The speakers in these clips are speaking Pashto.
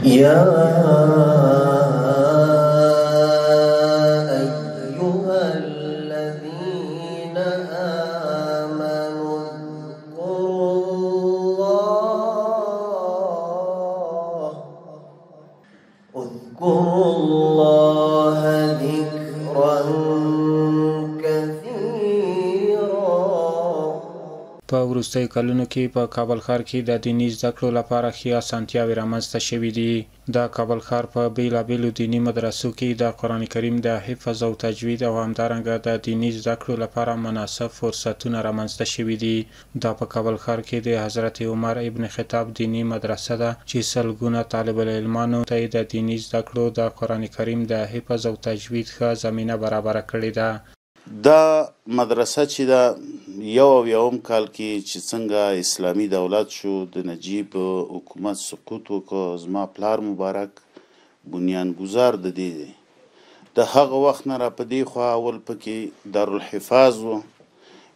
يا أيها الذين آمنوا اذكروا الله ذكرا كثيرا. په وروستیو کلونو کې په کابل ښار کې د دیني زده کړو لپاره ښې اسانتیاوې رامنځته شوې دي. د کابل ښار په بېلابېلو دیني مدرسو کې د قرآن کریم د حفظ او تجوید او همدارنګه د دیني زده کړو لپاره مناسب فرصتونه رامنځته شوي دي. دا په کابل ښار کې د حضرت عمر ابن خطاب دیني مدرسه ده چې سلګونه طالب العلمانو ته د دیني زده کړو د قرآن کریم د حفظ او تجوید ښه زمینه برابره کړې ده. دا مدرسه چې دا یوم کال کې چې څنګه اسلامی دولت شو، د نجیب حکومت سقوط وکړ، زما پلار مبارک بنیانګذار د دې دی. د هغه وخت نه را په دې خوا اول پکې دارالحفاظ و،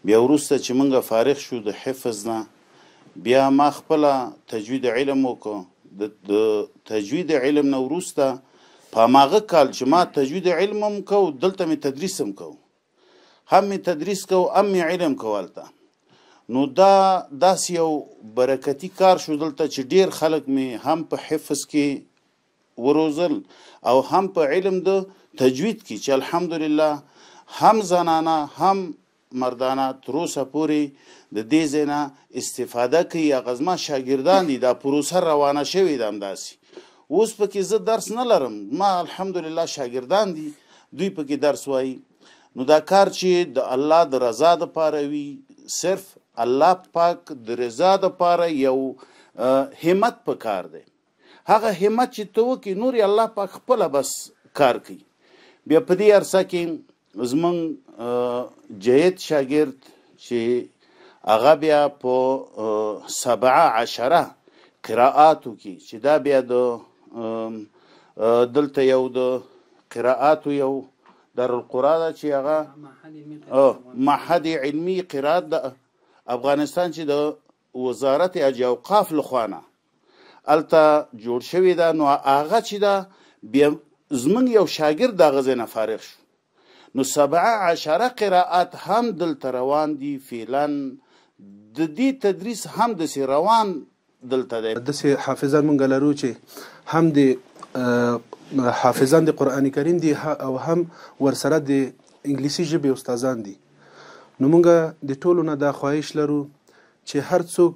بیا وروسته چې موږ فارغ شو د حفظ نه، بیا ما خپله تجوید علم وکړ. د تجوید علم نه وروسته په هماغه کال چې ما تجوید علم هم کو، دلته مې تدریس هم کو، هم می تدریس کو هم می علم کولته. نو دا داسې یو برکتی کار شو دلته چې ډیر خلک می هم په حفظ کې وروزل او هم په علم د تجوید کې چې الحمدلله هم زنانه هم مردانه تر اوسه پورې د دې ځای نه استفاده کوي. هغه زما شاګردان دي، دا پروسه روانه شوې ده همداسې. اوس پکې زه درس نه لرم، ما الحمدلله شاګردان دي، دوی پکې درس وایي. نو دا کار چې د الله د رضا دپاره وي، صرف الله پاک د رضا دپاره یو همت په کار دی. هغه همت چې ته وکړي نور الله پاک خپله بس کار کوي. بیا په دې عرصه کې زمونږ جید شاګرد چې هغه بیا په 17 قراءاتو کې چې دا بیا د دلته یو د قراءاتو یو دارالقرآن چې هغه معهد علمي قرائت د افغانستان چې د وزارت حج اوقاف لخوا نه هلته جوړ شوی ده. نو هغه چې ده بیا زموږ یو شاګرد د هغه ځای نه فارغ شو. نو 17 قراءات هم دلته روان دي. فعلا د دې تدریس هم داسې روان دلته دی. داسې حافظان مونږ لرو چې هم د حافظان د قرآن کریم دي او هم ورسره د انګلیسي ژبې استادان دي. نو مونږ د ټولو نه دا خواهش لرو چې هر څوک،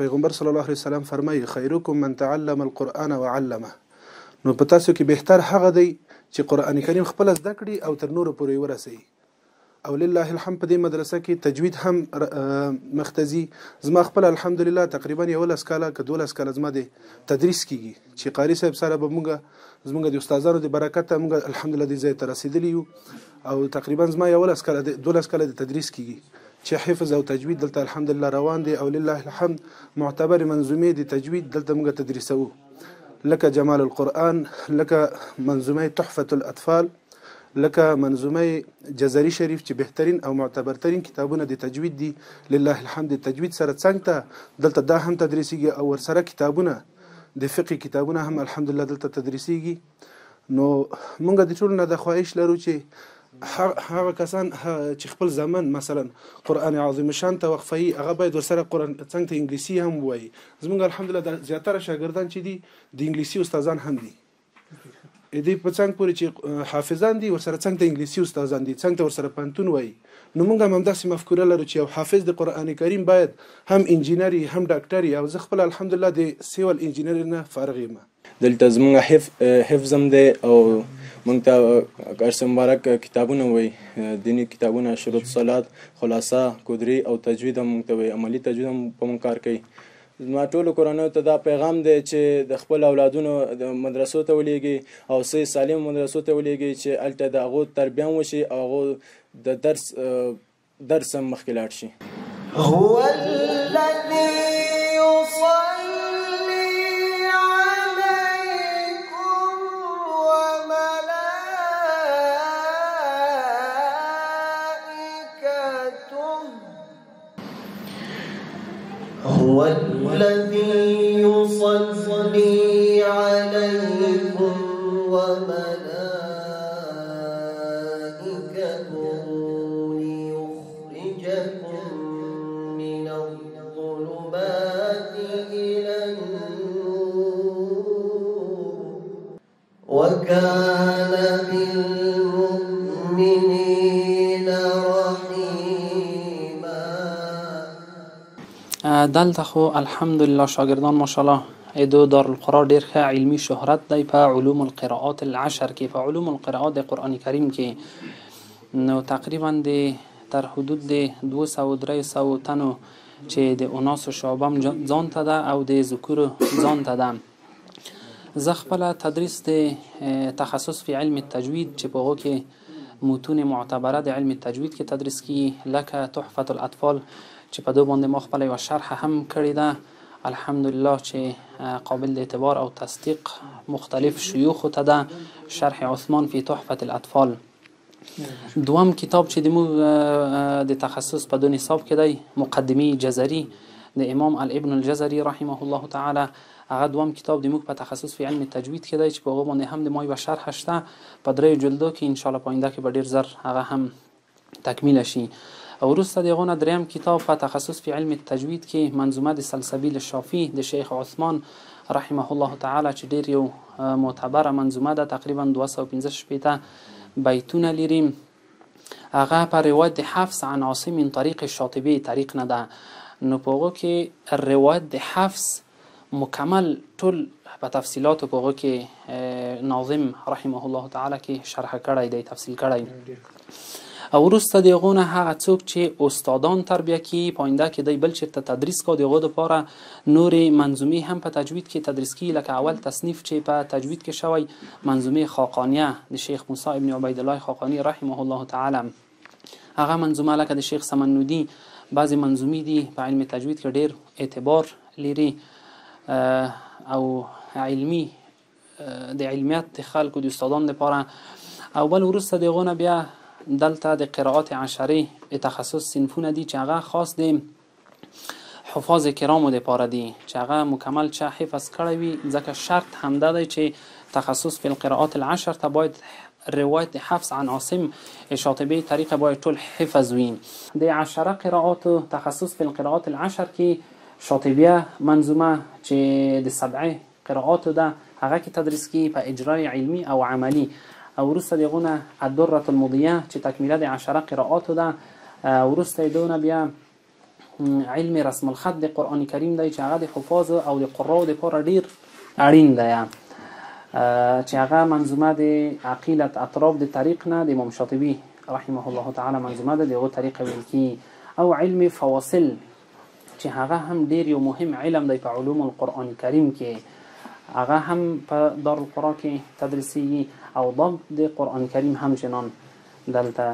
پیغمبر صلی الله علیه وسلم فرمایي خیرکم من تعلم القرآن وعلمه. نو په تاسو کې بهتر هغه دی چې قرآن کریم خپل زده کړي او تر نورو پورې ورسوي. او لله الحمد په دې مدرسه کې تجوید هم مختزي. زما خپل الحمدلله تقریبا 11 کاله که 12 کاله زما د تدریس کیږي چې قاری صاحب سره به مونږ زمونږ د استادانو د برکت مونږ الحمدلله دې ځای ته رسیدلی یو. او تقریبا زما 11 کاله 12 کاله د تدریس کیږي چې حفظ او تجوید دلته الحمدلله روان دي. او لله الحمد معتبر منظومه د تجوید دلته مونږ تدریسو، لکه جمال القرآن، لکه منظومه تحفة الاطفال، لکه منظومه جزري شریف چې بهترین او معتبرترین کتابونه د تجوید دي. لله الحمد تجوید سره څنګ ته دلته دا هم تدریسیږي او ورسره کتابونه د فقه کتابونه هم الحمدلله دلته تدریسیږي. نو مونږ د ټولو نه د خواهش لرو چې هغه کسان چې خپل زمان مثلا قرآن عظیم شان ته وقفوي هغه باید ورسره قرآن څنګ ته انګلیسي هم ووایي. زمونږ الحمدلله د زیاتره شاګردان چې دي د انګلیسي استادان هم دي. دې په څنګ پورې چې حافظان دي ورسره څنګ ته انګلیسي استادان دي، څنګ ته ورسره پنتون وایي. نو موږ هم همداسې مفکوره لرو چې یو حافظ د قرآن کریم باید هم انجینري هم ډاکټري. او زه خپل الحمدلله د سیول انجینري نه فارغ یم. دلته زموږ حفظ هم دی او موږ ته ارس مبارک کتابونه وایي، دیني کتابونه، شروط صلات، خلاصه، قدري او تجوید هم موږ ته وایي. عملي تجوید هم په موږ کار کوي. زما ټولو کورنیو ته دا پیغام دی چې د خپل اولادونو د مدرسو ته ولیږي او صحیح سالم مدرسو ته ولیږي چې هلته د هغو تربیه هم وشي او هغو د درس هم مخکې لاړ شي. هو الذي يصلي عليكم وملائكته هو الذي يصلي عليكم وملائكته ليخرجكم من الظلمات إلى النور وكان بالمؤمنين رحيما. دلته خو الحمدلله شاگردان ماشاءالله دو دارالقرار ډیر ښه علمی شهرت دی په علوم القراءات العشر کې. په علوم القراءات د قرآن کریم کې نو تقریبا د تر حدود د 200-300 تنو چې د اناس و شعبم ځان ته ده او د ذکورو ځان ته ده. زه خپله تدریس د تخصص فی علم التجوید چې په هغو کې متون معتبره د علم التجوید کې تدریس کیږي لکه تحفة الاطفال چې په دو باندې ما خپله یوه شرح هم کړې ده الحمدلله چې قابل د اعتبار او تصدیق مختلف شیوخو ته ده. شرح عثمان فی تحفة الاطفال. دوم کتاب چې د موږ د تخصص په دو نصاب کې دی مقدمه جزري د امام الابن الجزري رحمه الله تعالی. هغه دوم کتاب د موږ په تخصص فی علم التجوید کې دی چې په هغه باندې هم د ما یوه شرح شته په 3 جلدو کې انشاءالله په آینده کې به ډېر زر هغه هم تکمیله شي. او وروسته د هغو نه دریم کتاب په تخصص فی علم التجوید کې منظومه د سلسبیل الشافی د شیخ عثمان رحمه الله تعالی چې ډېر یو معتبره منظومه ده تقریبا 215 بیتونه لري. هغه په روایت د حفص عن عاصم من طریق شاطبی طریق نه ده. نو په هغو کې روایت د حفص مکمل ټول په تفصیلاتو په هغو کې ناظم رحمه الله تعالی کې شرح کړی دی تفصیل کړی. او وروسته د هغو نه هغه څوک چې استادان تربیه کوي په آینده کې دی بل چېرته تدریس کو د هغو دپاره نورې منظومې هم په تجوید کې تدریس کیږي لکه اول تصنیف چې په تجوید کې شوی منظومې خاقانیه د شیخ موسی ابن عبیدالله خاقانی رحمه الله تعالی. هغه منظومه لکه د شیخ سمنودی بعضې منظومې دي په علم تجوید کې ډېر اعتبار لري او علمي د علمیت د خلکو د استادانو دپاره. او بل وروسته د هغو نه بیا دلته د قراءات عشرې د تخصص صنفونه دي چې هغه خاص د حفاظ کرامو دپاره دي چې هغه مکمل چا حفظ کړی وي ځکه شرط همدا دی چې تخصص فی القراءات العشر ته باید روایت د حفص عن عاصم شاطبی طریقه باید ټول حفظ وي. د عشره قراءات تخصص فی القراءات العشر کې شاطبیه منظومه چې د 7 قراءات ده هغه کې تدریس کی په اجرای علمی او عملی. او وروسته د هغو نه الدره المضیه چې تکمیله د 10 قراءاتو ده. وروسته د هغو نه بیا علم رسم الخط د قرآن کریم دی چې هغه د حفاظ او د قراءو دپاره ډېر اړین دی چې هغه منظومه د عقیلة اطراف د طریق نه د امام شاطبي رحمه الله تعالی منظومه ده د هغو طریقه ویل کیږي. او علم فواصل چې هغه هم ډېر یو مهم علم دی په علوم القرآن کریم کې هغه هم په دارالقرآن کې تدریسیږي او ضبط د قرآن کریم هم چنان دلته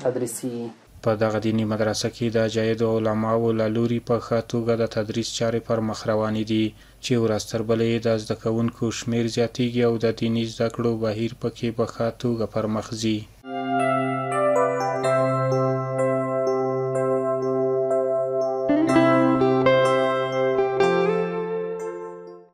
تدریسیږي. په دغه دیني مدرسه کې د جایدو علماو له لوري په ښه توګه د تدریس چارې پر مخ روانې دي چې ورځ تر بلې د زده کوونکو شمېر زیاتیږي او د دیني زده کړو بهیر پکې په ښه توګه پر مخ ځي.